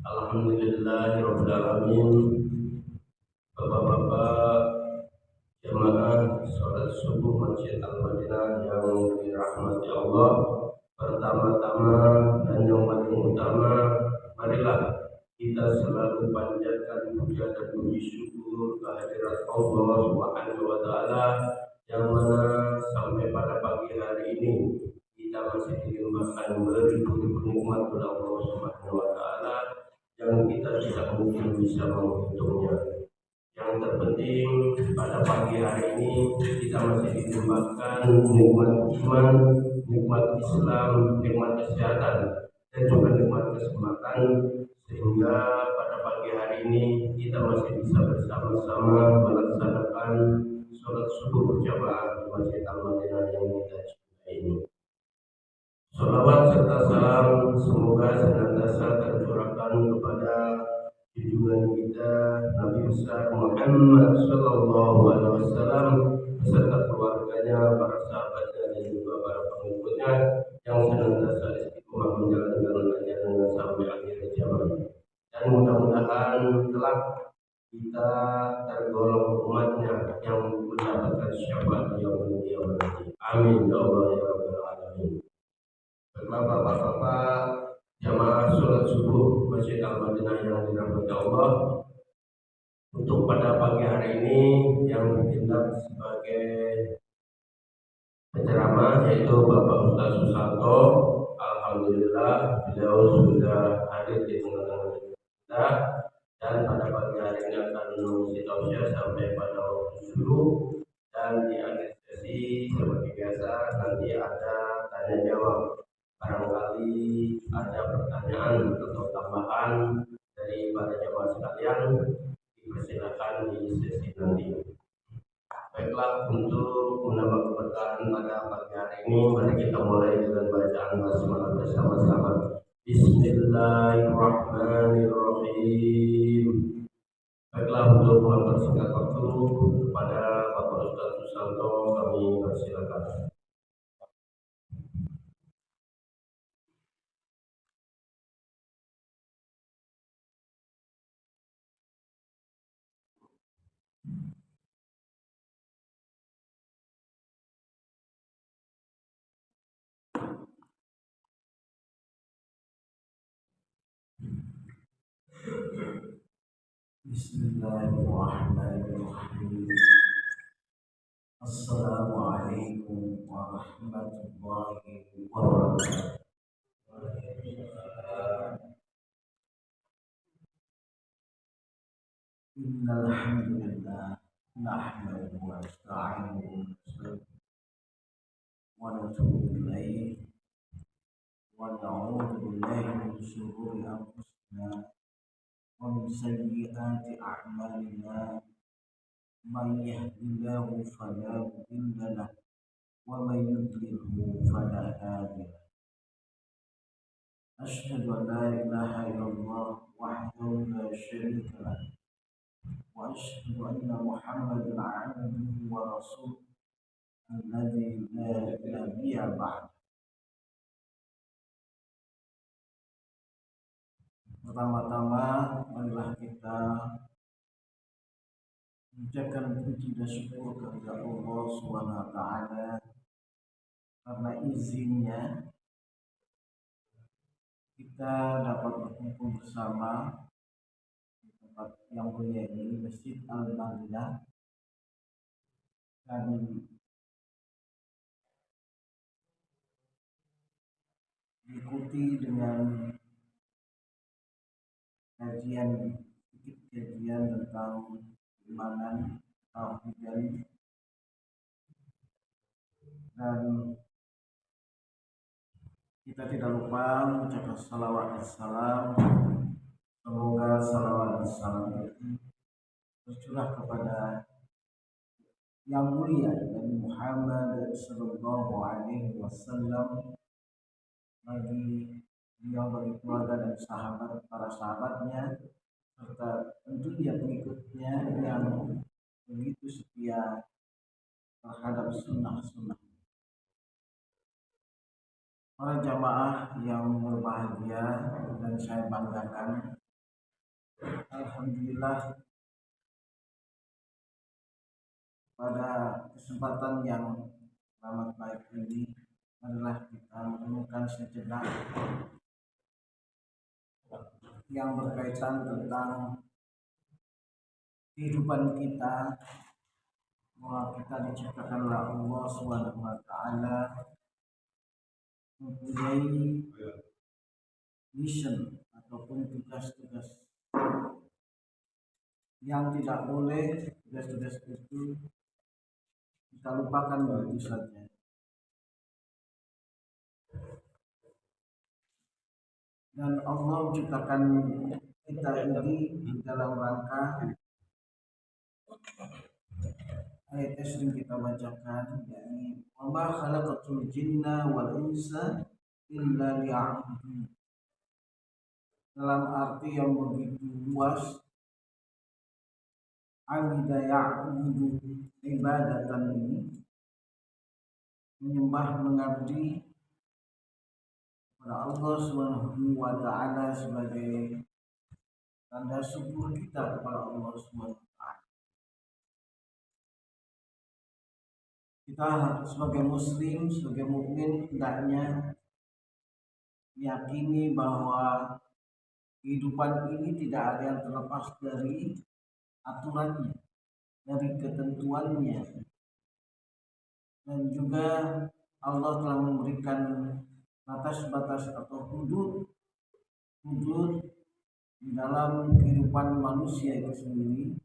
Alhamdulillahirabbil alamin. Bapak-bapak jamaah salat subuh Masjid Al-Madinah yang dirahmati Allah, pertama-tama dan yang paling utama, marilah kita selalu panjatkan puja dan puji syukur kehadirat Allah Subhanahu wa taala yang mana sampai pada pagi hari ini kita masih dilimpahkan beribu-ribu nikmat oleh Allah Subhanahu wa taala yang kita tidak mungkin bisa menghitungnya. Yang terpenting pada pagi hari ini kita masih dilimpahkan nikmat iman, nikmat Islam, nikmat kesehatan, dan juga nikmat kesempatan, sehingga pada pagi hari ini kita masih bisa bersama-sama melaksanakan sholat subuh berjamaah di Masjid Al-Madinah yang kita cintai ini. Salawat serta salam semoga senantiasa tercurahkan kepada junjungan kita Nabi besar Muhammad Sallallahu Alaihi Wasallam beserta keluarganya, para sahabatnya, dan juga para pengikutnya yang senantiasa istiqomah menjalankan ajarannya sampai akhir zaman. Dan mudah-mudahan kelak kita tergolong umatnya yang mendapatkan syafaat yaumul qiyamah. Amin ya Allah ya Rabbal Alamin. Bapak-bapak jamaah sholat subuh Masjid Al-Madinah yang dirahmati Allah, untuk pada pagi hari ini yang bertindak sebagai penceramah yaitu Bapak Ustaz Susanto. Alhamdulillah beliau sudah hadir di tengah-tengah kita, dan pada pagi hari ini akan mengisi tausiah sampai pada waktu subuh, dan di akhir sesi seperti biasa nanti ada tanya jawab. Barangkali ada pertanyaan atau tambahan dari para jamaah sekalian, dipersilakan di sesi nanti. Baiklah, untuk menambah keberkahan pada pagi hari ini, mari kita mulai dengan bacaan basmalah bersama-sama. Bismillahirrahmanirrahim. Baiklah, untuk mempersingkat waktu kepada Bapak Ustaz Susanto, kami persilakan. Bismillahirrahmanirrahim. Assalamualaikum warahmatullahi wabarakatuh. Innal hamdalillah nahmaduhu wa nasta'inuhu wa natubu ilayhi wa na'udzu billahi min shururi anfusina wa min sayyiati a'malina. Man yahdihillahu fala mudilla lahu wa man yudlilhu fala hadiya lahu. Asyhadu an la ilaha illallah wahdahu la syarika lahu wa asyhadu anna Muhammadan 'abduhu wa rasuluh alladzi la nabiyya ba'd. Pertama-tama marilah kita mengucapkan puji dan syukur kepada Allah Subhanahu wa taala karena izinnya kita dapat berkumpul bersama di tempat yang mulia ini, Masjid Al-Madinah, dan diikuti dengan kajian tentang keimanan, tauhid, dan kita tidak lupa mengucapkan salawat dan salam. Semoga salawat dan salam itu tercurah kepada yang mulia Nabi Muhammad Sallallahu Alaihi Wasallam, bagi beliau, bagi keluarga dan para sahabatnya, serta tentunya pengikutnya yang begitu setia terhadap sunnah-sunnah. Para jamaah yang berbahagia dan saya banggakan, Alhamdulillah, pada kesempatan yang amat baik ini adalah kita menemukan sejenak yang berkaitan tentang kehidupan kita, bahwa kita diciptakan oleh Allah Subhanahu wa taala mempunyai mission ataupun tugas-tugas yang tidak boleh tugas-tugas itu kita lupakan begitu saja. Dan Allah menciptakan kita ini dalam rangka ayat yang sering kita bacakan, yakni wa ma khalaqatul jinna wal insa illa liya'budun. Dalam arti yang begitu luas, abida ya'budu ibadatan ini menyembah mengabdi kepada Allah Subhanahu wa taala sebagai tanda syukur kita kepada Allah Subhanahu wa taala. Kita sebagai muslim, sebagai mukmin hendaknya meyakini bahwa kehidupan ini tidak ada yang terlepas dari aturannya, dari ketentuannya, dan juga Allah telah memberikan batas-batas atau hudud di dalam kehidupan manusia itu sendiri,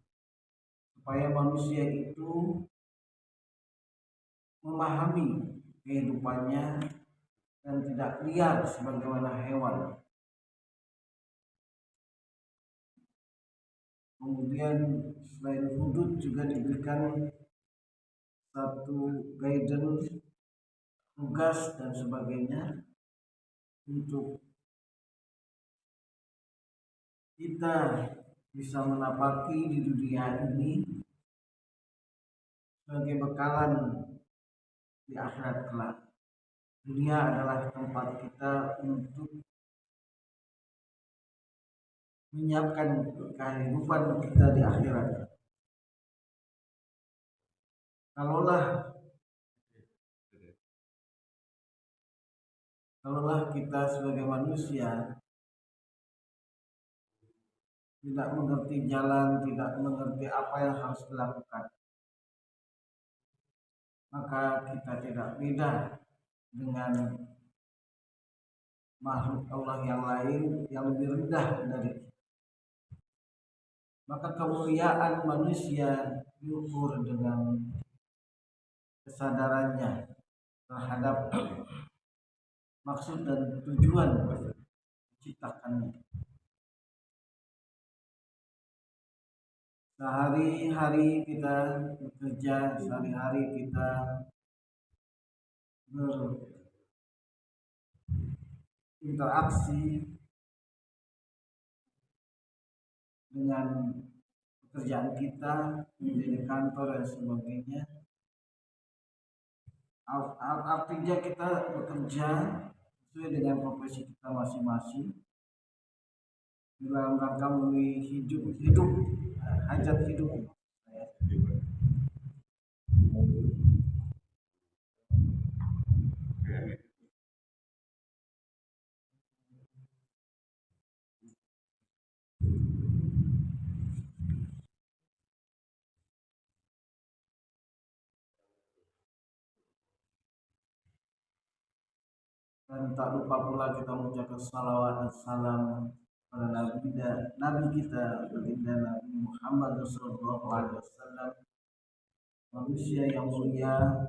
supaya manusia itu memahami kehidupannya dan tidak liar sebagaimana hewan. Kemudian selain hudud juga diberikan satu guidance, tugas dan sebagainya untuk kita bisa menapaki di dunia ini sebagai bekalan di akhirat kelak. Dunia adalah tempat kita untuk menyiapkan kehidupan kita di akhirat. Kalaulah kita sebagai manusia tidak mengerti jalan, tidak mengerti apa yang harus dilakukan, maka kita tidak beda dengan makhluk Allah yang lain yang lebih rendah dari kita. Maka kemuliaan manusia diukur dengan kesadarannya terhadap maksud dan tujuan menciptakannya. Sehari-hari kita bekerja, sehari-hari kita berinteraksi dengan pekerjaan kita di kantor dan sebagainya. Artinya kita bekerja sesuai dengan profesi kita masing-masing dalam rangka memenuhi hidup hajat hidup. Dan tak lupa pula kita mengucapkan salawat dan salam pada Nabi kita, baginda Nabi Muhammad SAW, manusia yang mulia,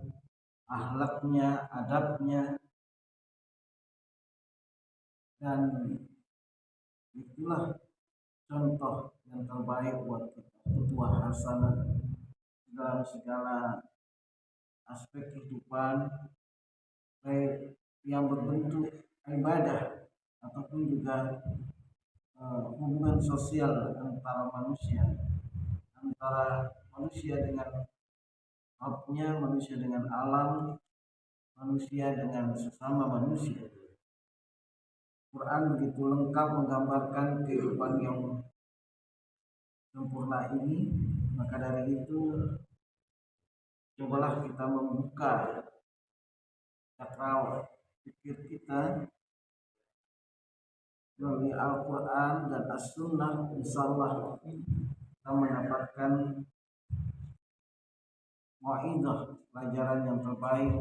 akhlaknya, adabnya, dan itulah contoh yang terbaik buat kita, uswah hasanah dalam segala aspek kehidupan, baik yang berbentuk ibadah ataupun juga hubungan sosial antara manusia dengan Rabbnya, manusia dengan alam, manusia dengan sesama manusia. Quran begitu lengkap menggambarkan kehidupan yang sempurna ini, maka dari itu cobalah kita membuka cakrawala pikir kita melalui Al-Quran dan As-Sunnah. Insyaallah kita mendapatkan waidah, pelajaran yang terbaik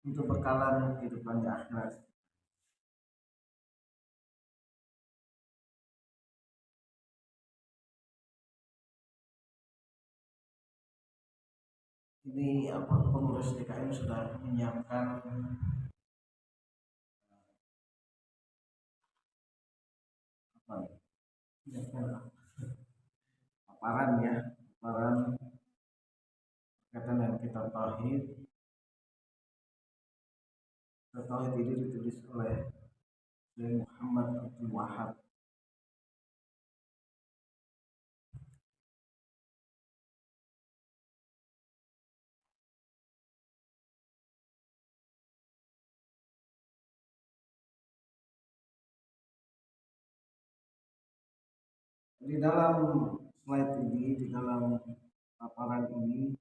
untuk bekalan kehidupan di akhirat. Ini pengurus DKM sudah menyiapkan paparan ya, paparan berkaitan dengan kitab tauhid. Kitab tauhid ini ditulis oleh Syekh Muhammad Abdul Wahab. Di dalam slide ini, di dalam paparan ini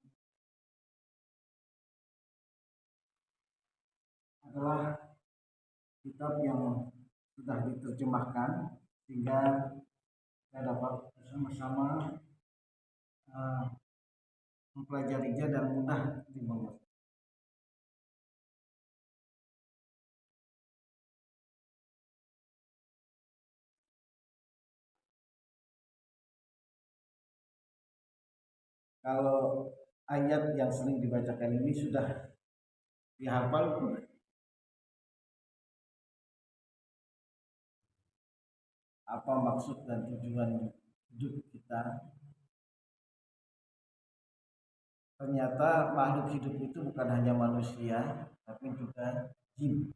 adalah kitab yang sudah diterjemahkan sehingga kita dapat bersama-sama mempelajarinya dan mudah dimengerti. Kalau ayat yang sering dibacakan ini sudah dihafal, apa maksud dan tujuan hidup kita. Ternyata makhluk hidup itu bukan hanya manusia, tapi juga jin.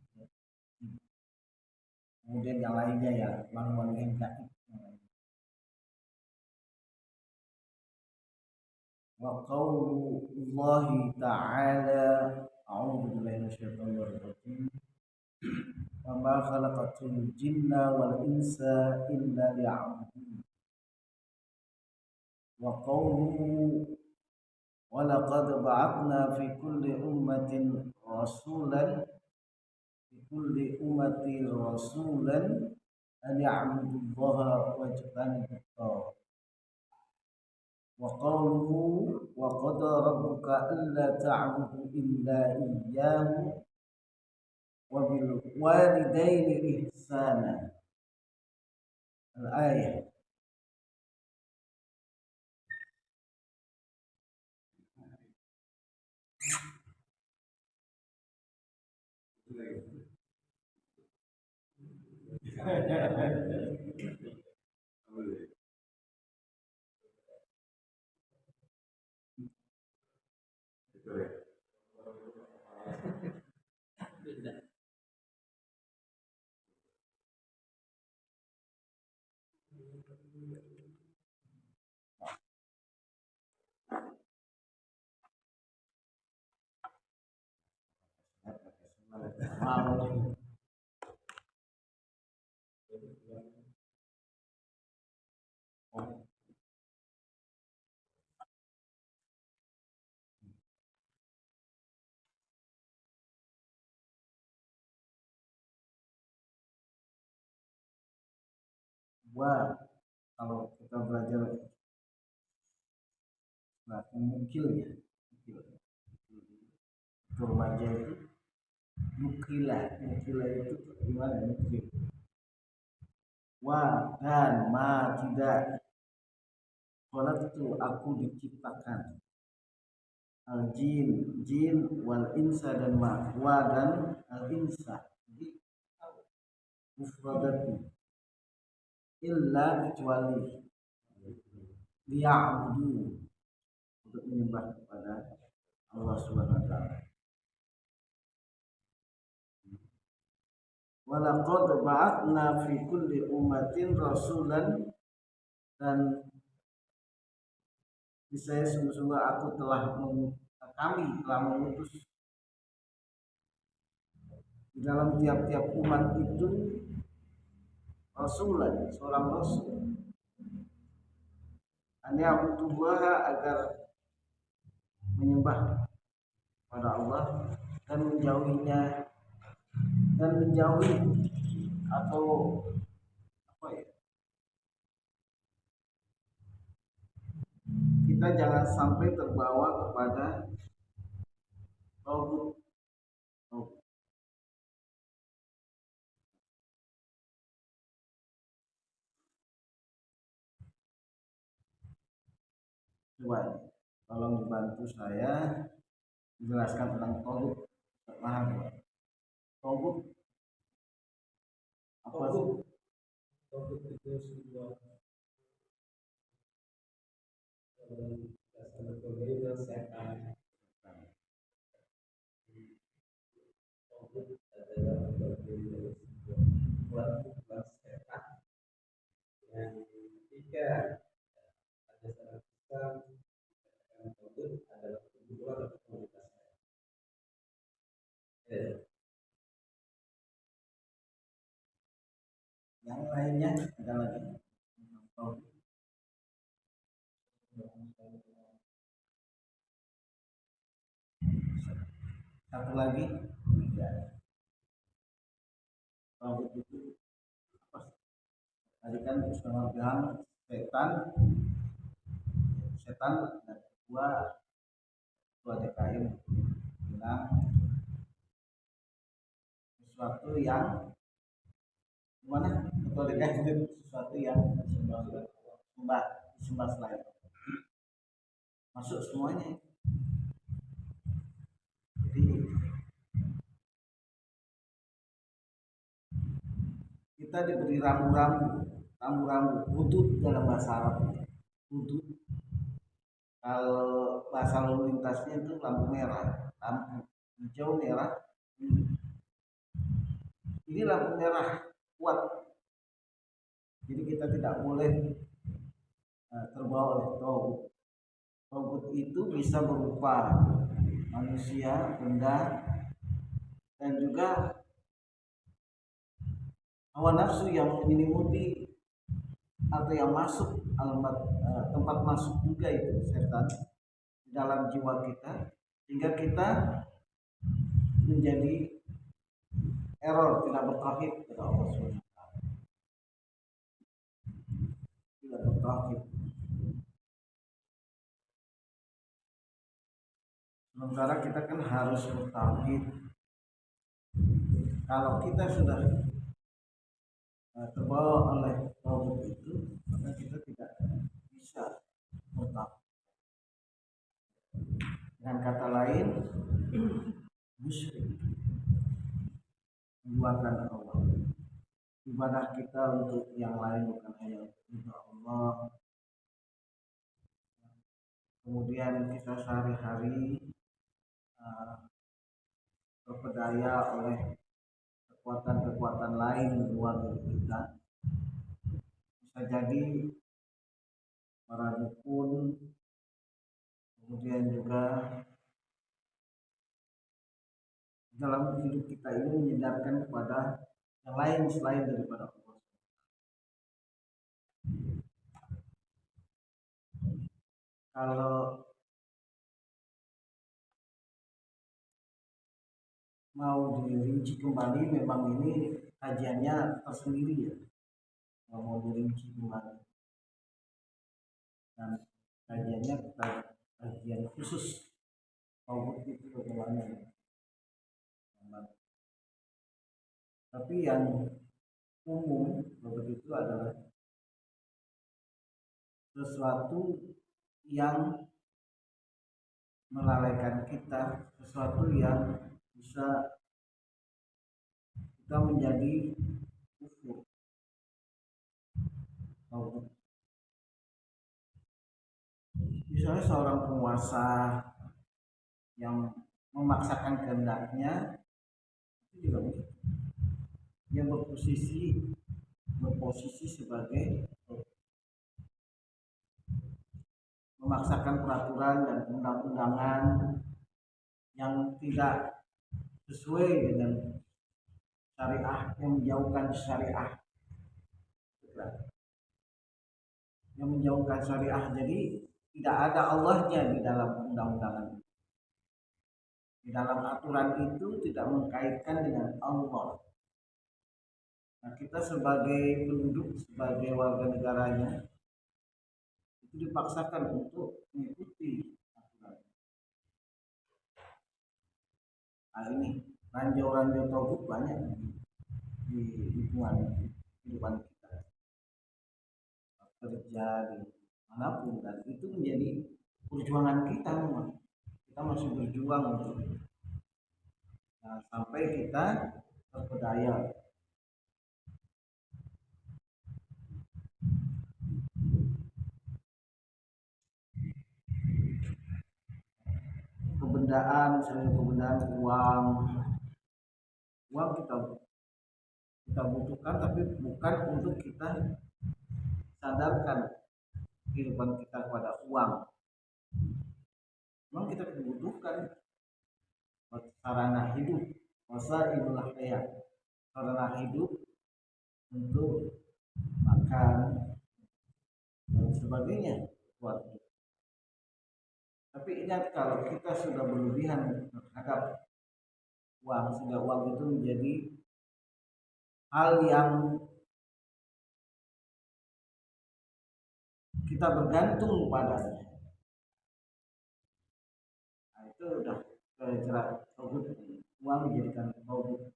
Kemudian yang lainnya ya, makhluk yang gaib. Wa qaulullahi ta'ala, a'udzu billahi minasyaitonir rajim. Wa ma khalaqatul jinna wal insa illa liya'budun. Wa qauluhu wa laqad ba'athna fi kulli ummatin rasulan an ya'budullaha wajtanibut. Wa qawluhu wa qada rabbuka alla ta'budu illa iyyahu wa bil walidayni ihsana. Al-ayah. Wa, kalau kita belajar mungkil ya, remaja itu mukila itu gimana mukil. Wa dan ma tidak, kalau itu aku diciptakan. Al jin wal insa dan ma, wa dan al insa jadi mufradatu illa kecuali liya'budu, untuk menyembah kepada Allah Subhanahu wa taala. Wa laqad ba'athna fi kulli ummatin rasulan, dan saya sungguh-sungguh kami telah mengutus di dalam tiap-tiap umat itu rasulan, seorang rasul. hanya butuh agar menyembah pada Allah dan menjauhi atau apa ya, kita jangan sampai terbawa kepada tauhid. Coba ini, tolong dibantu saya menjelaskan tentang tauhid. Paham ya? Tauhid apa sih? Tauhid itu sebuah dasar berbeda setan. Tauhid adalah bagian dari sebuah kumpulan setan yang ketika ada salah kita tauhid adalah kumpulan atau komunitas setan. Yang lainnya ada lagi. Tauhid. Satu lagi, ya. Tauhid itu apa? Tadi kan Ustaz bilang setan dan dua DKM bilang sesuatu yang gimana? Ketua DKM itu sesuatu yang disembah selain masuk semuanya. Jadi kita diberi rambu-rambu hudud dalam bahasa Arab. Hudud kalau bahasa lalu lintasnya itu lampu merah, lampu hijau, merah. Ini lampu merah kuat, jadi kita tidak boleh terbawa oleh tauhid. Tauhid itu bisa berupa manusia, benda, dan juga hawa nafsu yang menyelimuti atau yang masuk tempat masuk juga itu setan di dalam jiwa kita, sehingga kita menjadi error, tidak bertauhid kepada Allah SWT. Tidak bertauhid. Sementara kita kan harus bertauhid. Kalau kita sudah terbawa oleh tauhid itu, maka kita tidak bisa bertauhid. Dengan kata lain, musyrik, menduakan Allah. Ibadah kita untuk yang lain bukan hanya untuk Allah. Kemudian kita sehari-hari terpedaya oleh kekuatan-kekuatan lain di luar dari kita. Bisa jadi para dukun, kemudian juga dalam hidup kita ini menyandarkan kepada yang lain selain daripada Allah. Kalau mau dirinci kembali, memang ini kajiannya tersendiri ya. Mau dirinci kembali, dan kajiannya kajian khusus tauhid itu bagaimana. Tapi yang umum begitu adalah sesuatu yang melalaikan kita, sesuatu yang bisa kita menjadi kufur. Misalnya seorang penguasa yang memaksakan kehendaknya, itu juga begitu. Dia berposisi sebagai memaksakan peraturan dan undang-undangan yang tidak sesuai dengan syariah, yang menjauhkan syariah. yang menjauhkan syariah. Jadi tidak ada Allahnya di dalam undang-undangan. Di dalam aturan itu tidak mengkaitkan dengan Allah. Nah, kita sebagai penduduk, sebagai warga negaranya, itu dipaksakan untuk mengikuti aturan. Nah, ini ranjau-ranjau tauhid banyak di lingkungan kehidupan kita, kerja di manapun, dan itu menjadi perjuangan kita memang. Kita masih berjuang untuk sampai kita terpedaya. Kebendaan, misalnya kebendaan uang kita butuhkan, tapi bukan untuk kita sadarkan kehidupan kita kepada uang. Memang kita butuhkan sarana hidup, masa inilah hayat, sarana hidup untuk makan dan sebagainya buat hidup. Tapi ingat, kalau kita sudah berlebihan terhadap uang, sehingga uang itu menjadi hal yang kita bergantung padanya, nah, itu udah jelas tauhid. Uang dijadikan tauhid.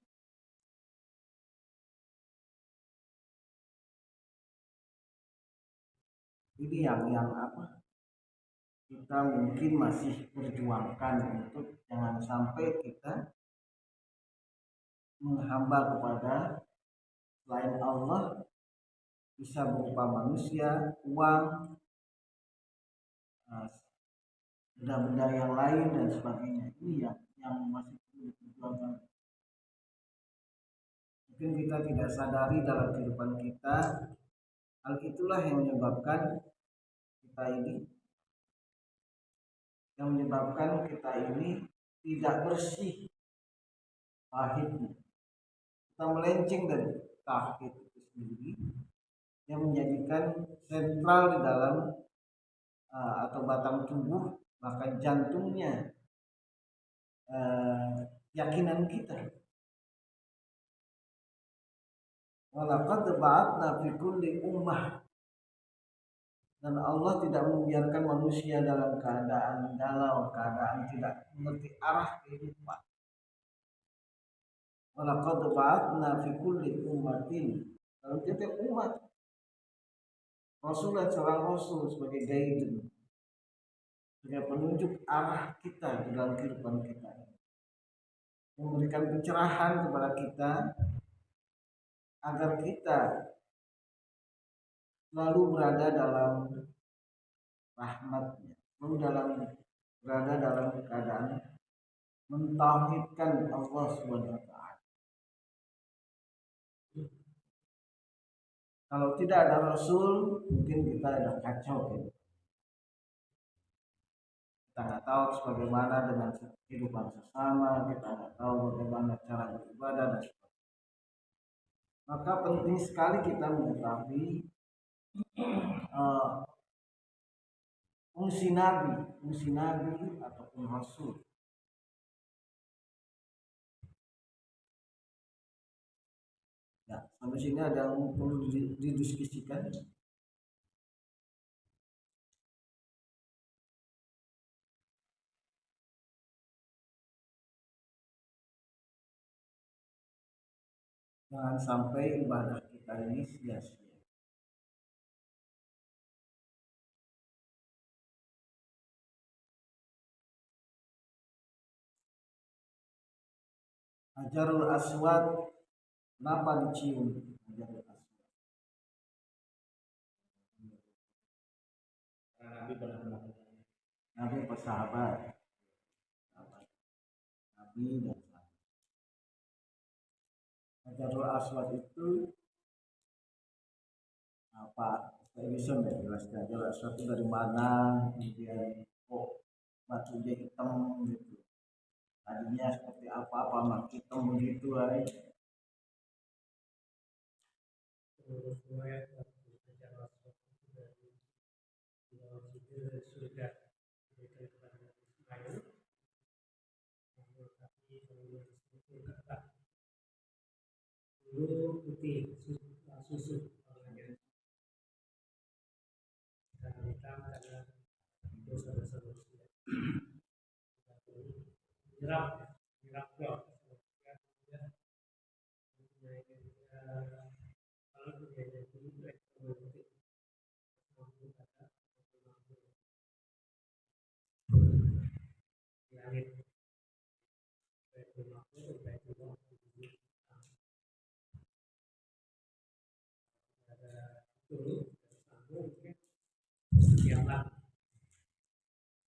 Ini yang apa, kita mungkin masih perjuangkan untuk jangan sampai kita menghamba kepada selain Allah, bisa berupa manusia, uang, benda-benda yang lain dan sebagainya. Ini yang masih perlu diperjuangkan. Mungkin kita tidak sadari dalam kehidupan kita, hal itulah yang menyebabkan kita ini tidak bersih tauhidnya. Kita melenceng dari tauhid itu sendiri, yang menjadikan sentral di dalam atau batang tubuh, bahkan jantungnya keyakinan kita. Walaqad ba'atna fi kulli ummah, dan Allah tidak membiarkan manusia dalam keadaan galau, keadaan tidak mengerti arah kehidupan. Walaqad ba'atna fi kulli ummatin, dalam tiap umat, Rasul dan seorang Rasul sebagai guide, sebagai penunjuk arah kita di dalam kehidupan kita, memberikan pencerahan kepada kita agar kita selalu berada dalam rahmatnya, selalu berada dalam keadaan mentauhidkan Allah Subhanahu wa taala. Kalau tidak ada Rasul, mungkin kita ada kacau gitu. Kita nggak tahu bagaimana dengan kehidupan sesama, kita nggak tahu bagaimana cara beribadah dan sebagainya. Maka penting sekali kita mengetahui fungsi Nabi ataupun Rasul. Ya, sampai sini ada yang perlu didiskusikan. Jangan sampai ibadah kita ini sia-sia. Hajarul Aswad, kenapa dicium Hajarul Aswad? Nabi pernah melakukan. Nabi bersahabat, Nabi dan sahabat. Hajarul Aswad itu apa? Saya bisa menjelaskan Hajarul Aswad itu dari mana, kemudian kok batunya hitam gitu. Tadinya seperti apa mak hitam begitu aja. surga diberikan kepada Ismail, tapi kemudian surga dulu putih susu warnanya dan hitam karena dosa-dosa manusia. Jerak, jerak blok. Kalau kemudian itu langit kiamat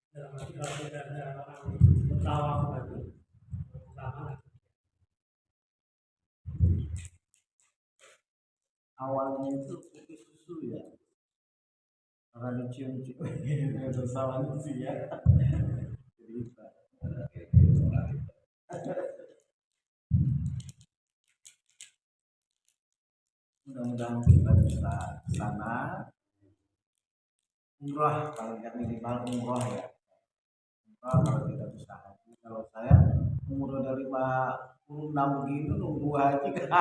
dalam arti kalau tidak ada orang bertawaf lagi lama Awalnya itu putih susu ya, karena dicium-cium bersama manusia. Mudah-mudahan kita bisa ke sana umrah, kalau tidak minimal umrah ya. Umrah kalau tidak bisa haji. Kalau saya umur udah 56 begitu nunggu haji kan.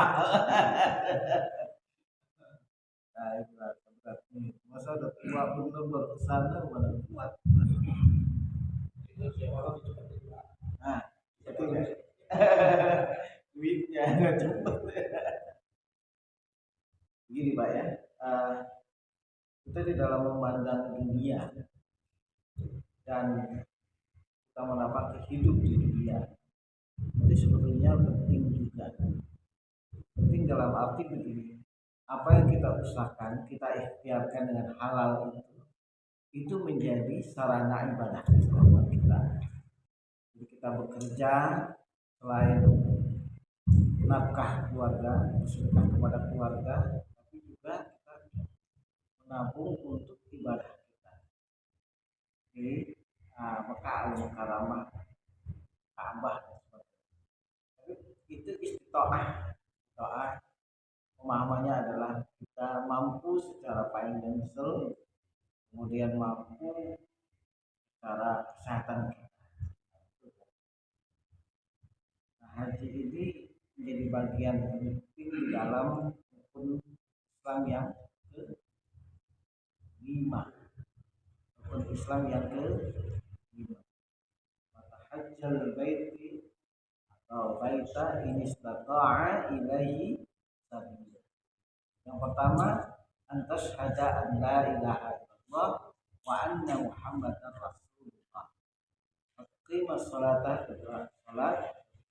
Nah itulah berat nih. Masa udah tua bener baru ke sana mana kuat. Nah itu ya. Duitnya nggak cepet. Begini Pak ya. Kita di dalam memandang dunia dan kita menapaki hidup di dunia itu sebetulnya penting juga. Penting dalam arti begini, apa yang kita usahakan, kita ikhtiarkan dengan halal itu menjadi sarana ibadah kita. Jadi kita bekerja selain nafkah keluarga, bersedekah kepada keluarga, tapi juga kita menabung untuk ibadah kita di Mekah Al-Mukarramah, Ka'bah. Itu istiqomah. Pemahamannya adalah kita mampu secara financial, kemudian mampu secara kesehatan kita. Nah, haji ini menjadi bagian penting di dalam rukun Islam yang kelima. Rukun Islam yang kelima. Maka hajjal baiti atau baita ini istata'a ilaihi sabila. Yang pertama, antas hada an la ilaha illallah wa anna muhammadan rasulullah. Qimas salata,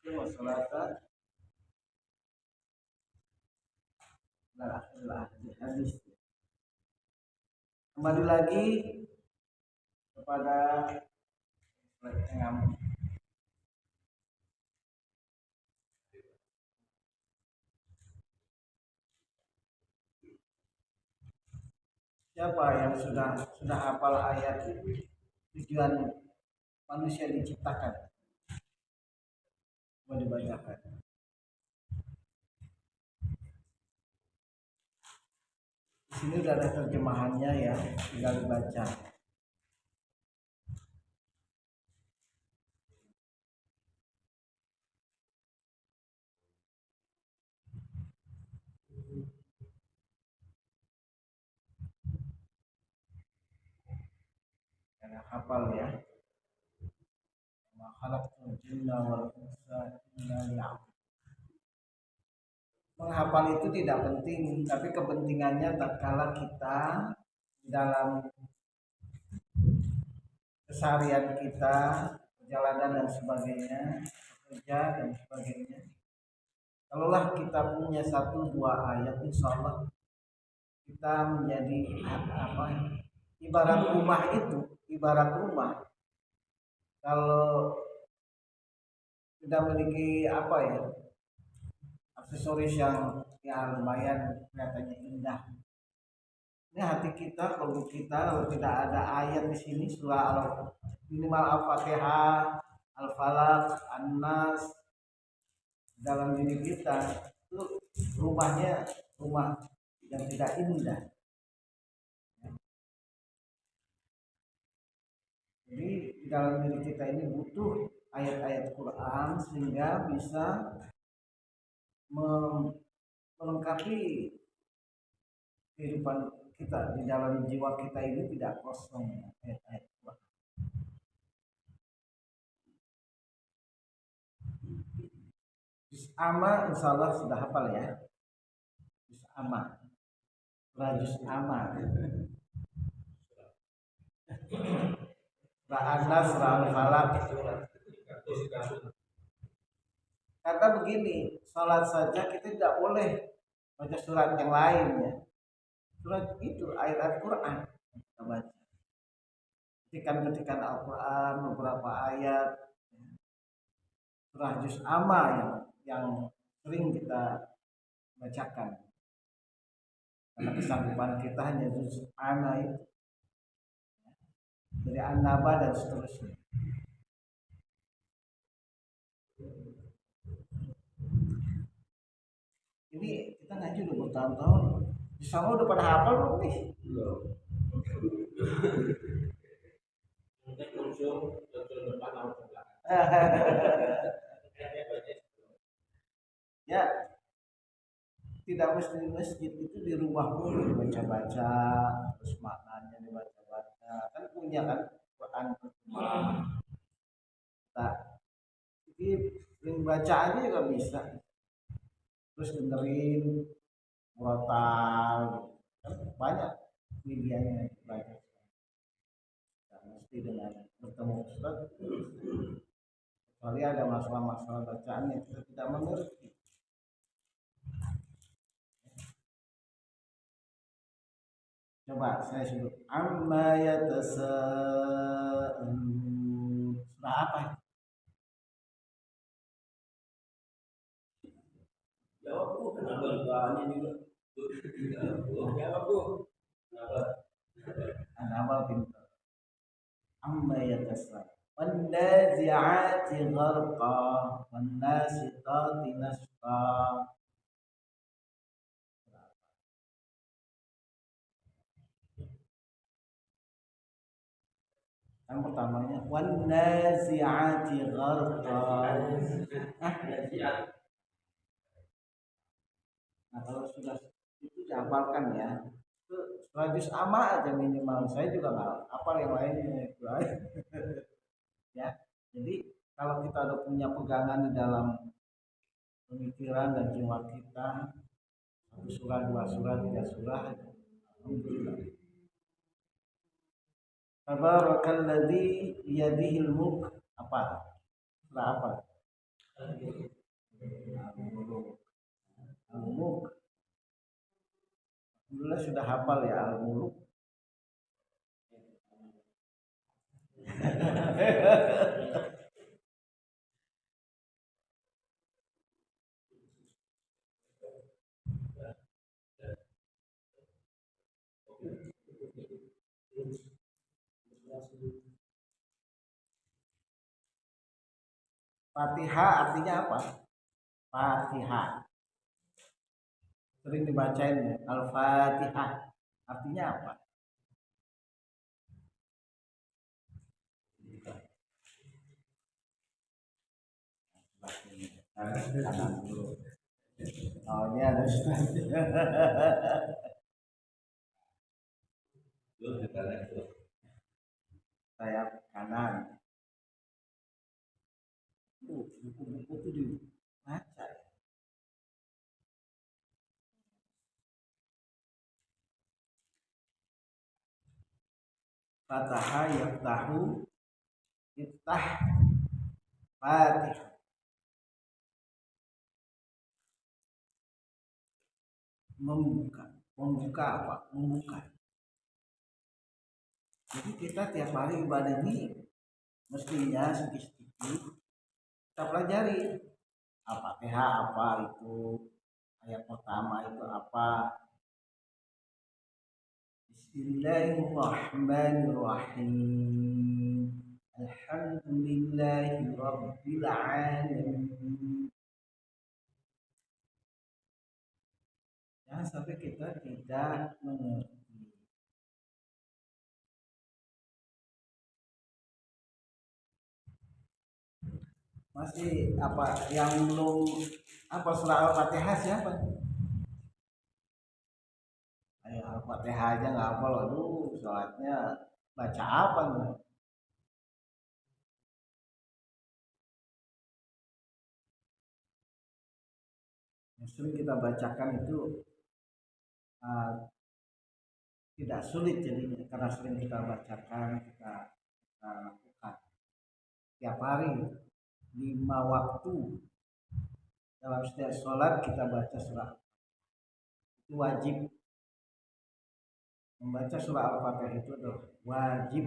qimas salata dan akhir hadis. Kembali lagi kepada yang siapa yang sudah hafal ayat tujuan manusia diciptakan? Coba dibacakan. Di sini sudah ada terjemahannya ya, tinggal dibaca. Karena hafal ya. Khalaqtul jinna wal insa illa liya'budun. Menghafal itu tidak penting, tapi kepentingannya tatkala kita dalam keseharian kita, perjalanan dan sebagainya, bekerja dan sebagainya. Kalaulah kita punya 1-2 ayat, insya Allah kita menjadi ibarat rumah. Kalau tidak memiliki aksesoris yang lumayan kelihatannya indah, ini hati kita, kalau tidak ada ayat di sini surah minimal Al-Fatihah, Al-Falaq, An-Nas dalam diri kita, itu rumah yang tidak indah. Jadi di dalam diri kita ini butuh ayat-ayat Quran sehingga bisa melengkapi kehidupan kita. Di dalam jiwa kita ini tidak kosong ayat-ayat Quran. Juz amma insya Allah sudah hafal ya. Juz amma, Juz amma, Ra'anas, Ra'al Falak. Kata begini, sholat saja kita tidak boleh baca surat yang lain ya. Surat itu ayat Al-Quran kita baca. Ketikan Al-Quran beberapa ayat. Surah Juz Amma yang sering kita bacakan. Karena kesanggupan kita hanya Juz Amma itu. Dari An-Naba dan seterusnya. Ini kita ngaji udah bertahun-tahun. Bisa udah pada hafal belum nih? Ya, tidak mesti di masjid, itu di rumah pun dibaca-baca, terus maknanya dibaca-baca. Kan punya kan Quran terjemahan. Nah, jadi bacaannya juga bisa. Terus dengerin murotal, kan banyak medianya baca. Tidak mesti dengan bertemu Ustaz. Kecuali ada masalah-masalah bacaan yang kita tidak mengerti. Coba saya sebut amma yatasaalun. Surah apa? Jawab Bu, kenapa doanya juga? Jawab Bu. Kenapa? An-Naba pintar. Amma yatasaalun. Wan-nazi'ati gharqa, wan-nasitati nasqa. Yang pertamanya wan-nazi'ati gharqa. Nah, kalau sudah itu dihafalkan ya. Itu Juz Amma aja minimal. Saya juga nggak hafal yang lainnya itu aja. Ya. Jadi kalau kita udah punya pegangan di dalam pemikiran dan jiwa kita, satu surah, dua surah, tiga surah, alhamdulillah. Tabarakalladzi biyadihil mulk. Apa? Surah apa? Al-Mulk. Alhamdulillah sudah hafal ya Al-Mulk. Fatihah artinya apa? Fatihah. Sering dibacain ya. Al-Fatihah. Artinya apa? Kanan dulu. Oh, ini ada Ustaz. Sayap kanan. Buku-buku itu dibaca. Fataha yaftahu, iftah, Fatihah. Membuka apa? Membuka. Jadi kita tiap hari ibadah ini mestinya sedikit-sedikit kita pelajari Al-Fatihah apa itu, ayat pertama itu apa. Bismillahirrahmanirrahim. Alhamdulillahi rabbil alamin. Jangan sampai kita tidak mengerti. Masih apa yang belum apa surah Al-Fatihah siapa? Ayo Al-Fatihah aja nggak hafal, aduh sholatnya baca apa nih? Yang sering kita bacakan itu uh, tidak sulit jadinya karena sering kita bacakan, kita lakukan tiap hari 5 waktu dalam setiap sholat kita baca surah. Itu wajib, membaca surah Al-Fatihah itu adalah wajib.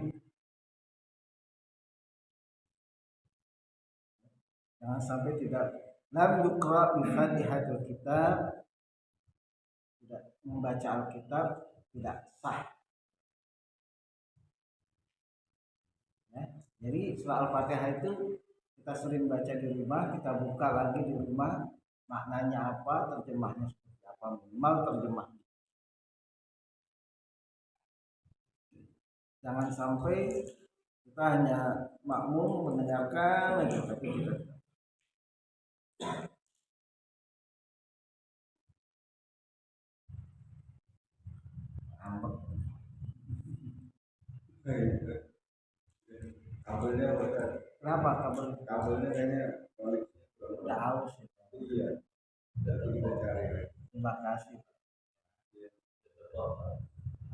Jangan sampai tidak lam yuqra bi fatihatul kitab, tidak membaca Alkitab tidak sah. Ya. Jadi surah Al-Fatihah itu kita sering baca di rumah, kita buka lagi di rumah, maknanya apa, terjemahnya seperti apa, minimal terjemahnya. Jangan sampai kita hanya makmum mendengarkan aja tapi kita ngambek. Kabelnya apa? Kenapa kabel? Kabelnya kayaknya Udah haus ya. iya. Jadi kita cari. Terima kasih.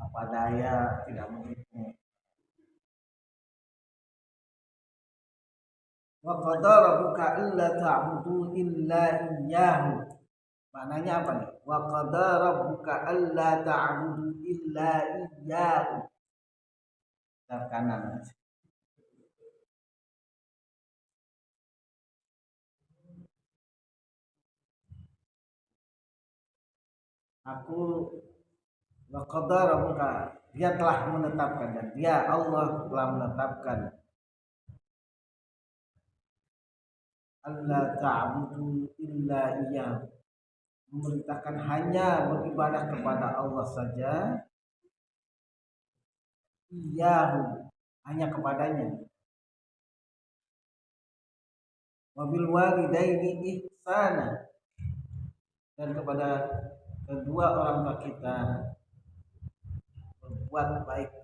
Apa daya tidak menghitung. Wa qadara rabbuka alla ta'budu illa iyyahu. Maknanya apa nih? Wa qadara rabbuka alla ta'budu illa iyyahu. Dari kanan. Aku wa qadara rabbuka, dia telah menetapkan dan dia Allah telah menetapkan alla ta'budu illa iyyahu, memerintahkan hanya beribadah kepada Allah saja, iyyahu, hanya kepadanya, wabil walidaini ihsana, dan kepada kedua orang tua kita berbuat baik,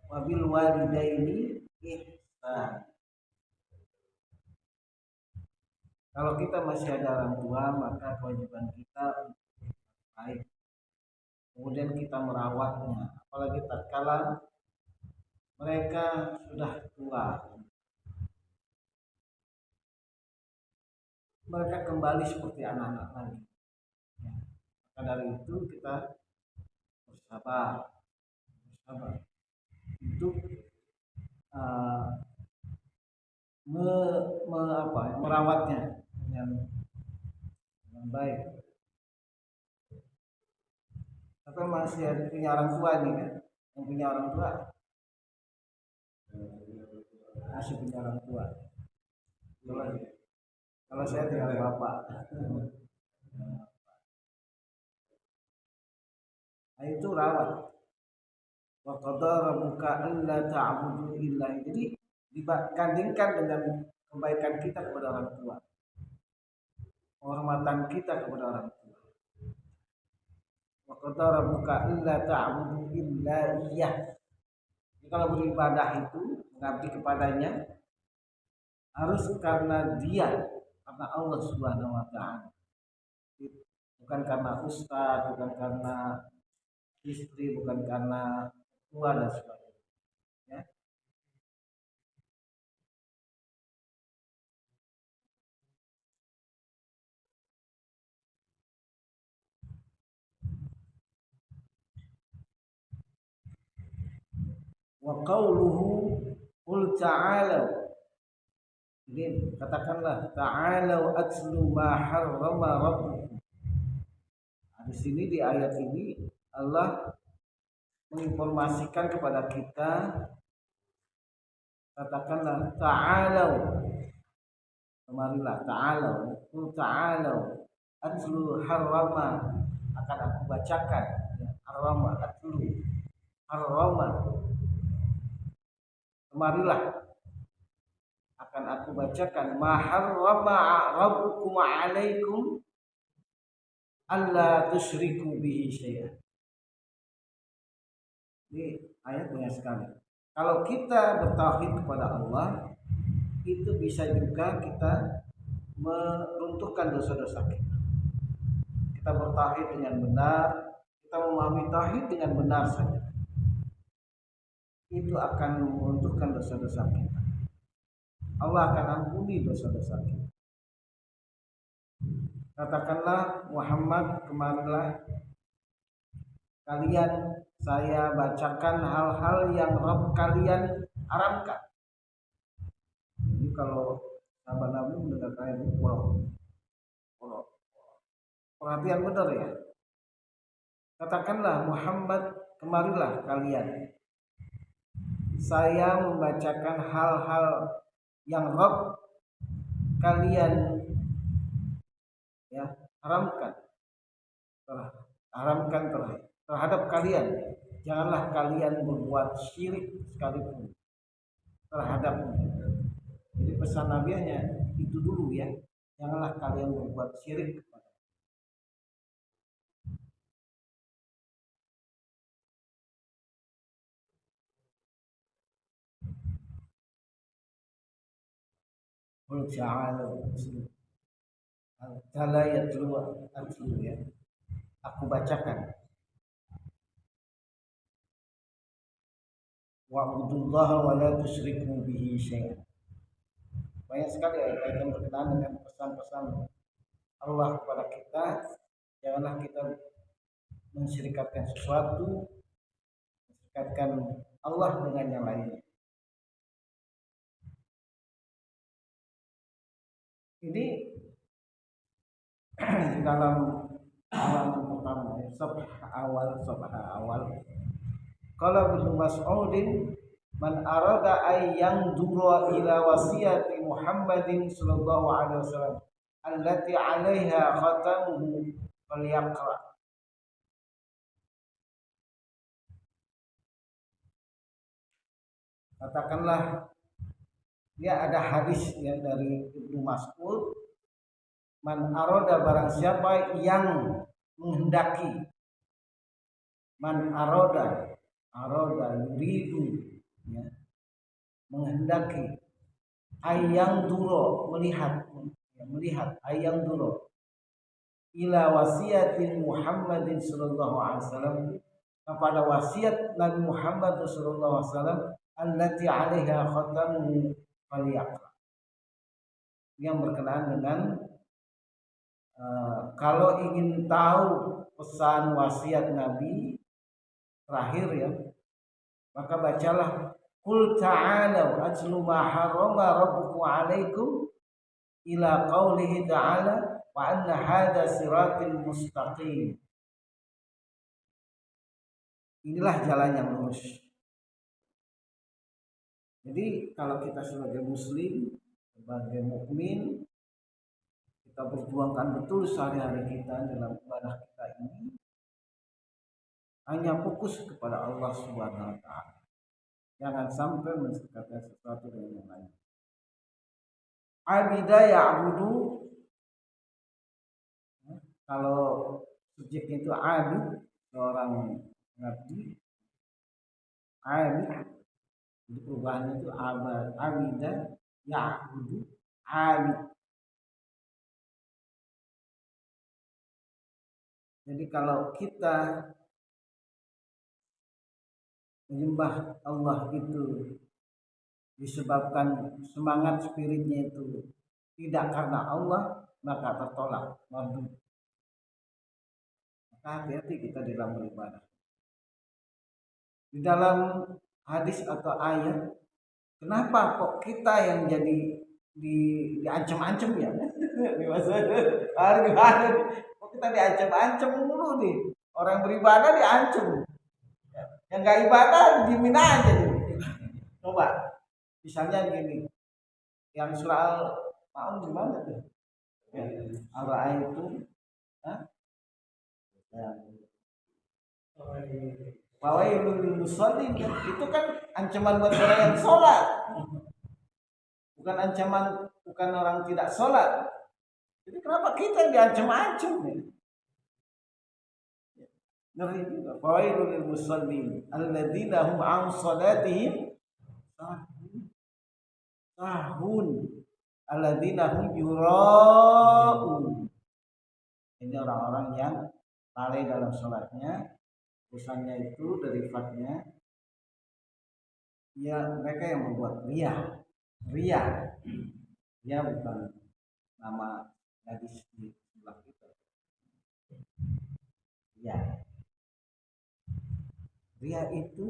wabil walidaini ihsan. Kalau kita masih ada orang tua, maka kewajiban kita untuk baik. Kemudian kita merawatnya, apalagi tatkala mereka sudah tua. Mereka kembali seperti anak-anak lagi. Ya. Maka dari itu kita bersabar untuk merawatnya dengan baik. Tapi masih punya orang tua nih kan, yang punya orang tua masih punya orang tua. Kalau saya tinggal bapak. Nah, itu rawat. Wa qadara rabbuka alla ta'budu illa. Jadi dibandingkan dengan kebaikan kita kepada orang tua, penghormatan kita kepada orang tua. Wa qadara rabbuka alla ta'budu illa iyyah. Kalau beribadah itu mengabdi kepadanya harus karena dia, karena Allah Subhanahu wa taala. Bukan karena ustaz, bukan karena istri, bukan karena tua dan sebagainya. Ya. Wa qauluhu qul ta'alu. Jadi katakanlah ta'alu atlu ma harrama rabbukum. Nah, di sini di ayat ini Allah menginformasikan kepada kita, katakanlah ta'alu, kemarilah ta'alu, qul ta'alu atlu harrama, akan aku bacakan ya, harrama atlu harrama, kemarilah akan aku bacakan ma harrama rabbukum alaikum alla tusyriku bihi syai'an. Ini ayat banyak sekali. Kalau kita bertauhid kepada Allah, itu bisa juga kita meruntuhkan dosa-dosa kita. Kita bertauhid dengan benar, kita memahami tauhid dengan benar saja, itu akan meruntuhkan dosa-dosa kita. Allah akan ampuni dosa-dosa kita. Katakanlah, Muhammad, kemarilah kalian, saya bacakan hal-hal yang Rabb kalian haramkan. Jadi kalau sahabat Nabi mendengar ayat ini, wow, perhatian benar ya. Katakanlah, Muhammad, kemarilah kalian, saya membacakan hal-hal yang Rabb kalian haramkan terhadap kalian. Janganlah kalian berbuat syirik sekalipun terhadapnya. Jadi pesan Nabi hanya itu dulu ya, janganlah kalian berbuat syirik kepada. Qul ta'alu atlu ya. Aku bacakan. Wa'budullaha wa la tusyriku bihi syai'an. Banyak sekali ayat yang berkenaan dengan pesan-pesan Allah kepada kita. Janganlah kita mensyirikatkan sesuatu, mensyirikatkan Allah dengan yang lainnya. Ini di dalam halaman pertama, sabha awal. Qala Ibnu Mas'udin, man arada ay yanzura ila wasiyati Muhammadin sallallahu alaihi wasallam allati 'alaiha khatamuhu falyaqra. Katakanlah, dia ada hadis ya dari Ibnu Mas'ud, man arada, barang siapa yang menghendaki, man arada yuridu ya, menghendaki, ayang duro, melihat ayang duro ila wasiatin Muhammadin sallallahu alaihi wasallam, kepada wasiat Nabi Muhammad sallallahu alaihi wasallam, allati 'alaiha khatamuhu falyaqra, yang berkenaan dengan kalau ingin tahu pesan wasiat Nabi terakhir ya, maka bacalah qul ta'alu atlu ma harrama rabbukum 'alaikum ila qaulihi ta'ala wa anna hadza siratil mustaqim. Inilah jalan yang lurus. Jadi kalau kita sebagai muslim, sebagai mukmin, kita berjuangkan betul sehari-hari kita dalam ibadah kita ini, hanya fokus kepada Allah Subhanahu wa taala. Jangan sampai mensekatkan sesuatu dengan yang lain. Abida ya'budu, kalau subjeknya itu abid, seorang ngabdi, abid, jadi perubahannya itu abida ya'budu, abid. Jadi kalau kita menyembah Allah itu disebabkan semangat spiritnya itu tidak karena Allah, maka tertolak mardud. Maka hati-hati kita di dalam beribadah. Di dalam hadis atau ayat, kenapa kok kita yang jadi diancam-ancam ya? Kok kita diancam-ancam mulu nih? Orang beribadah diancam. Yang gak ibadah dimin aja nih. Coba misalnya gini, yang soal mau gimana tuh ya, apa itu wawailul musallin, itu kan ancaman buat orang yang sholat, bukan ancaman, bukan orang tidak sholat. Jadi kenapa kita diancam-ancam ya? Ngeri juga. Fawailul lil musallin alladzina hum an salatihim sahun alladzina hum yura'un. Ini orang-orang yang lalai dalam sholatnya. Urusannya itu derivatnya ya, mereka yang membuat ria. Ria bukan nama gadis di sebelah kita. Ria itu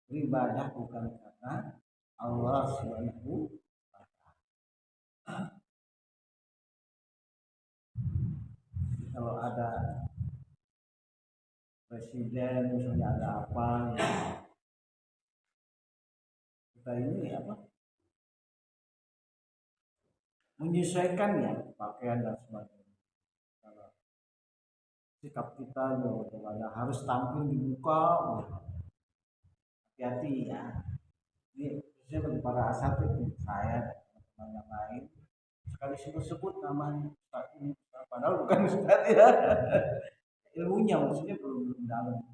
beribadah bukan karena Allah Subhanahu wa Ta'ala. Kalau ada presiden misalnya, ada apa ya, kita ini menyesuaikan ya pakaian dan sebagainya. Kalau sikap kita juga harus tampil di muka, hati-hati ya. Ini khususnya bagi para asatid, saya dan teman-teman yang lain, sekali sebut-sebut namanya Ustaz ini, padahal bukan Ustaz ya. Ilmunya maksudnya belum dalam,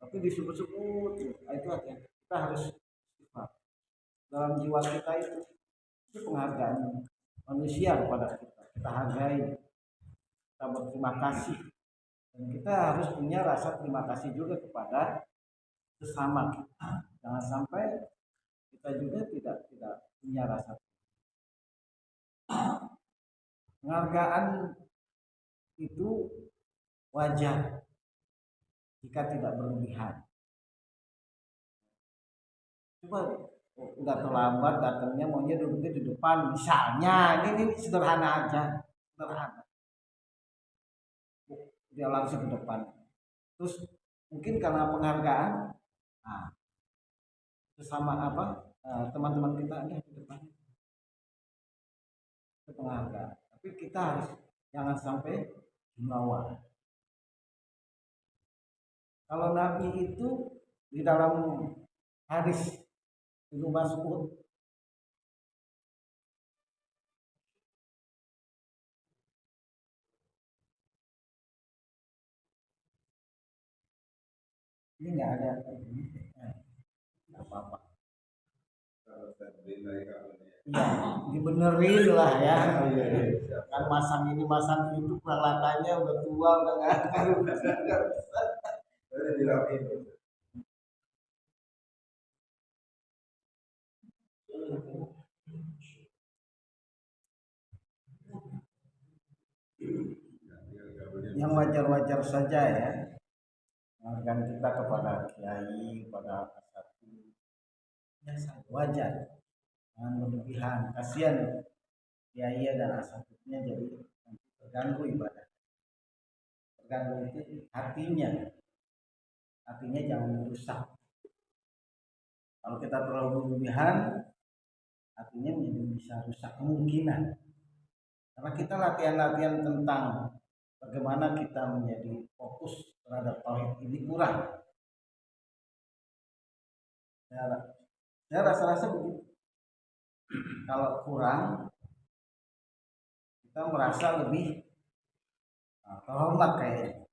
tapi disebut-sebut itu hati-hati. Kita harus istighfar dalam jiwa kita, itu penghargaan manusia kepada kita hargai, kita berterima kasih, dan kita harus punya rasa terima kasih juga kepada sesama kita. Jangan sampai kita juga tidak punya rasa. Penghargaan itu wajar jika tidak berlebihan. Coba udah terlambat datangnya, maunya duduknya di depan misalnya, ini sederhana aja, sederhana. Dia langsung ke depan. Terus mungkin karena penghargaan, sesama teman-teman kita ada di depan, itu penghargaan. Tapi kita harus jangan sampai jumawa. Kalau Nabi itu di dalam hadis Ibnu Mas'ud, ini nggak ada, nggak apa-apa. Iya, dibenerin lah ya. Kan masang ini masang itu, peralatannya udah tua, udah nggak bisa. Yang wajar-wajar saja ya, menghargai kita kepada kiai, kepada asatid, biasa wajar, jangan berlebihan. Kasihan kiai dan asatidnya jadi terganggu ibadah, terganggu itu hatinya jangan rusak. Kalau kita terlalu berlebihan, hatinya menjadi bisa rusak kemungkinan. Karena kita latihan-latihan tentang bagaimana kita menjadi fokus terhadap tauhid ini kurang. Saya rasa-rasa begitu. Kalau kurang, kita merasa lebih terhormat kayaknya.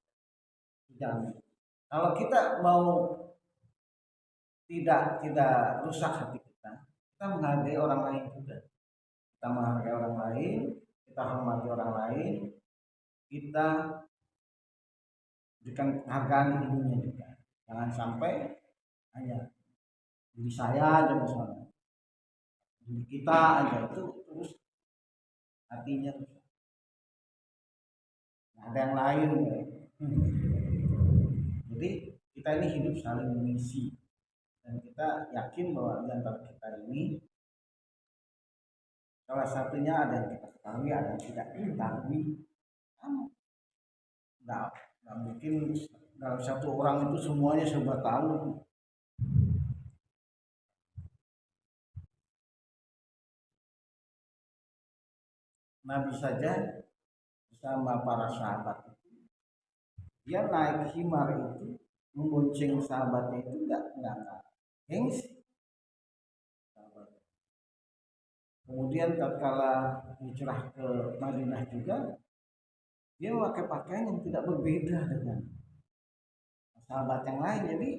Jangan. Kalau kita mau tidak rusak hati kita menghargai orang lain juga. Kita menghargai orang lain, kita hormati orang lain, kita berikan penghargaan ilmunya juga. Jangan sampai hanya diri saya aja misalnya, diri kita aja, itu terus hatinya rusak. Nah, ada yang lain ya. Jadi kita ini hidup saling mengisi, dan kita yakin bahwa di antara kita ini salah satunya ada yang kita ketahui, ada yang tidak ketahui. Nggak mungkin dalam satu orang itu semuanya serba tahu. Nabi saja bersama para sahabat itu, dia naik himar itu membonceng sahabatnya itu enggak gengsi. Kemudian tatkala hijrah ke Madinah juga dia memakai pakaian yang tidak berbeda dengan sahabat yang lain. Jadi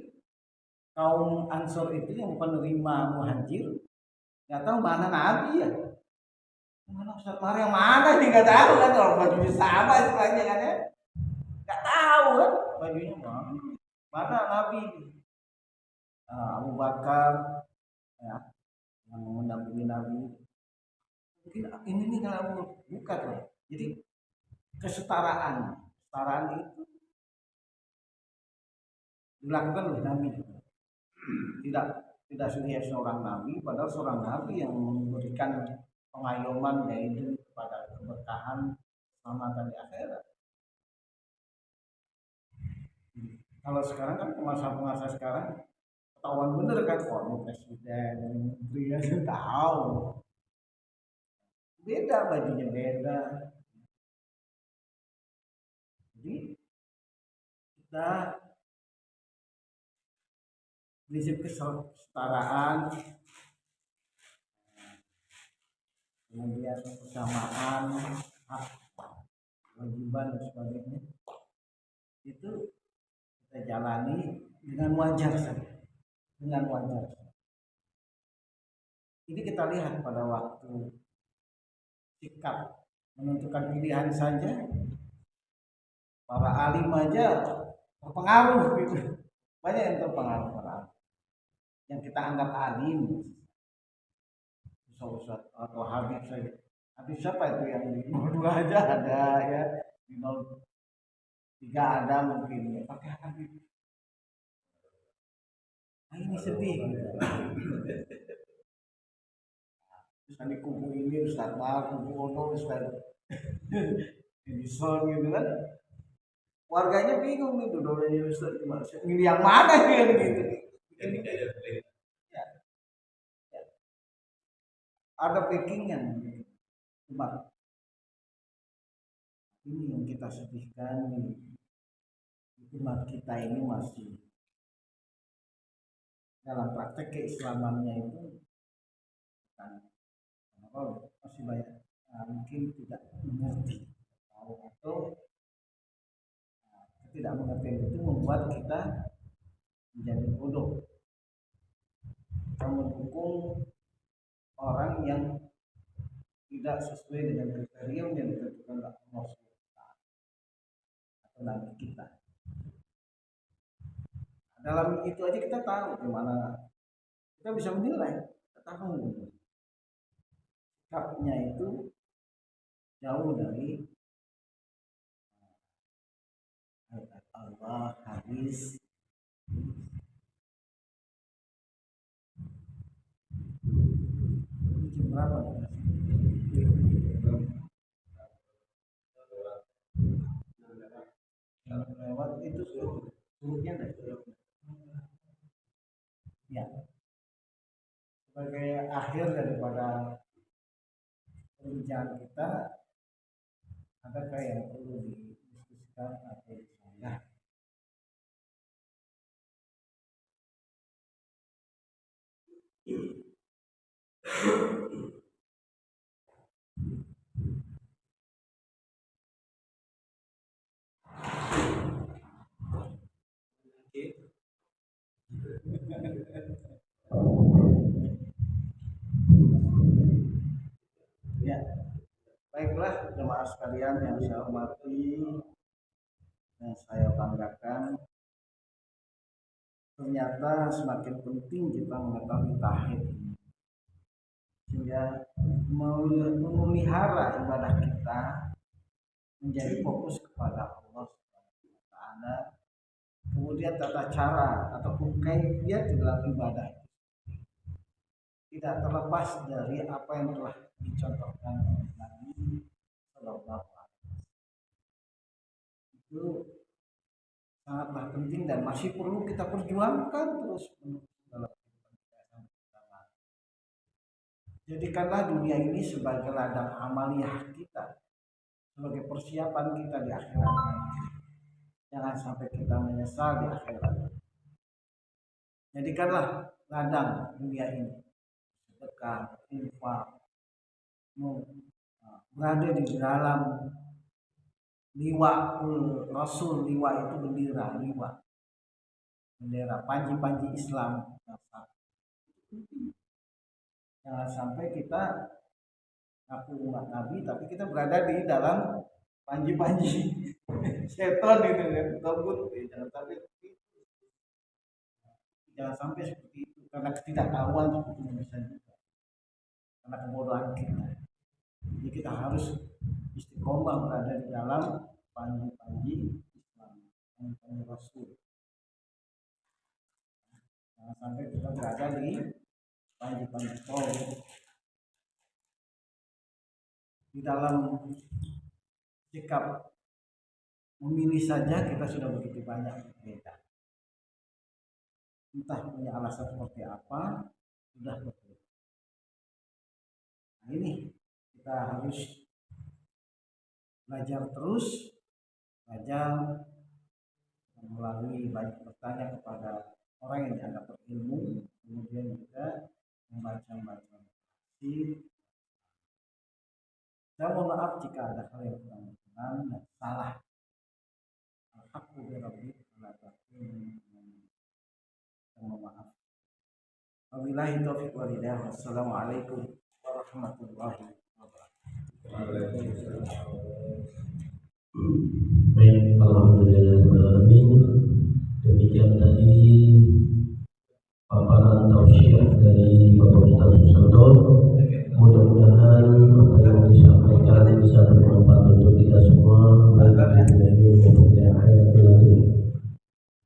kaum Ansor itu yang penerima muhajir nggak tahu mana Nabi ya, mana Ustaz Maria yang mana nih, nggak tahu kan, kalau bajunya sama istilahnya kan ya, nggak tahu kan bajunya mana Nabi. Abu Bakar ya, yang mendampingi Nabi, mungkin ini nih kalau bukan lah. Jadi kesetaraan itu dilakukan oleh Nabi. Tidak sendiri seorang nabi, padahal seorang nabi yang memberikan pengayoman yaitu kepada keberkahan keselamatan di akhirat. Kalau sekarang kan penguasa sekarang ketahuan bener kan, presiden, menteri ya tahu beda, bajunya beda. Jadi kita prinsip kesetaraan, kemudian kesamaan hak, kewajiban dan sebagainya itu kita jalani dengan wajar saja, dengan wajar. Ini kita lihat pada waktu sikap menentukan pilihan saja, para alim aja terpengaruh gitu, banyak yang terpengaruh para alim yang kita anggap alim, Ustaz atau Habib saja. Habib siapa itu yang di 02 aja ada ya, di 03 ada mungkin ya, pakai Habib. Nah, ini sedih gitu. Terus di kubu ini Ustaz Mar, kubu Ono, Ustaz Edison gitu kan, warganya bingung nih, dodolnya Ustaz gimana sih, milih yang mana nih gitu. Ya. Ada backingan umat. Ini yang kita sedihkan, umat kita ini masih dalam praktek keislamannya itu kan, masih banyak mungkin tidak mengerti, atau tidak mengerti itu membuat kita menjadi bodoh, kita mendukung orang yang tidak sesuai dengan kriteria yang ditentukan oleh Allah atau Nabi kita. Dalam itu aja kita tahu gimana kita bisa menilai, kita tahu sikapnya itu jauh dari ayat Allah, hadis. Jam berapa? Lewat itu surutnya ya, sebagai akhir daripada perbincangan kita, adakah yang perlu didiskusikan atau disanggah? Ya, baiklah jemaah sekalian yang saya hormati dan saya banggakan, ternyata semakin penting kita mengetahui tauhid sehingga memelihara ibadah kita menjadi fokus kepada Allah Subhanahu wa taala. Kemudian tata cara ataupun kaifiat di dalam ibadah tidak terlepas dari apa yang telah dicontohkan oleh Nabi Sallallahu Alaihi Wasallam. Itu sangatlah penting dan masih perlu kita perjuangkan terus dalam kehidupan kita. Jadikanlah dunia ini sebagai ladang amaliyah kita, sebagai persiapan kita di akhirat. Jangan sampai kita menyesal di akhirat. Jadikanlah ladang dunia ini sedekah, infak, berada di dalam liwa Rasul. Liwa itu bendera, bendera panji-panji Islam. Jangan sampai kita ngaku umat Nabi tapi kita berada di dalam panji-panji setan itu kan, togut. Jangan sampai seperti itu karena ketidaktahuan seperti itu bisa juga karena kebodohan kita. Jadi kita harus istiqomah berada di dalam panji-panji Islam, panji-panji Rasul. Jangan sampai kita berada di panji-panji tauhid. Di dalam sikap memilih saja kita sudah begitu banyak berbeda. Entah punya alasan seperti apa, sudah berbeda. Nah ini kita harus belajar terus, melalui banyak bertanya kepada orang yang dianggap berilmu, kemudian juga membaca tafsir. Saya mohon maaf jika ada hal yang kurang berkenan dan salah. Alhamdulillah, mohon maaf. Wabillahi taufiq wal hidayah. Wassalamualaikum warahmatullahi wabarakatuh. Baik, alhamdulillahirrahmanirrahim. Demikian tadi paparan tausiah dari Bapak Ustaz Susanto. Mudah-mudahan apa yang disampaikan bisa bermanfaat untuk kita semua, baik di dunia ini maupun di akhirat nanti.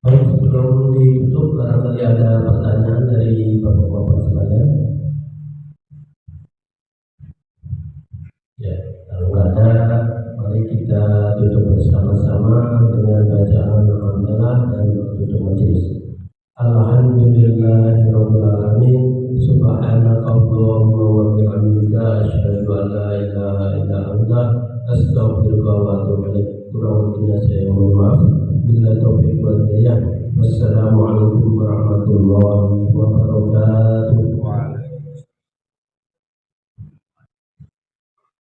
Baik, sebelum ditutup, barangkali ada pertanyaan dari Bapak-bapak sekalian. Ya, kalau nggak ada, mari kita tutup bersama-sama dengan bacaan alhamdulillah dan tutup majelis. Alhamdulillahirabbil alamin. Subhanaka Allahumma wa bihamdika asyhadu an la ilaha illa anta astaghfiruka wa atubu ilaik. Kurang lebihnya saya mohon maaf. Bila taufiq wal hidayah. Wassalamualaikum warahmatullahi wabarakatuh.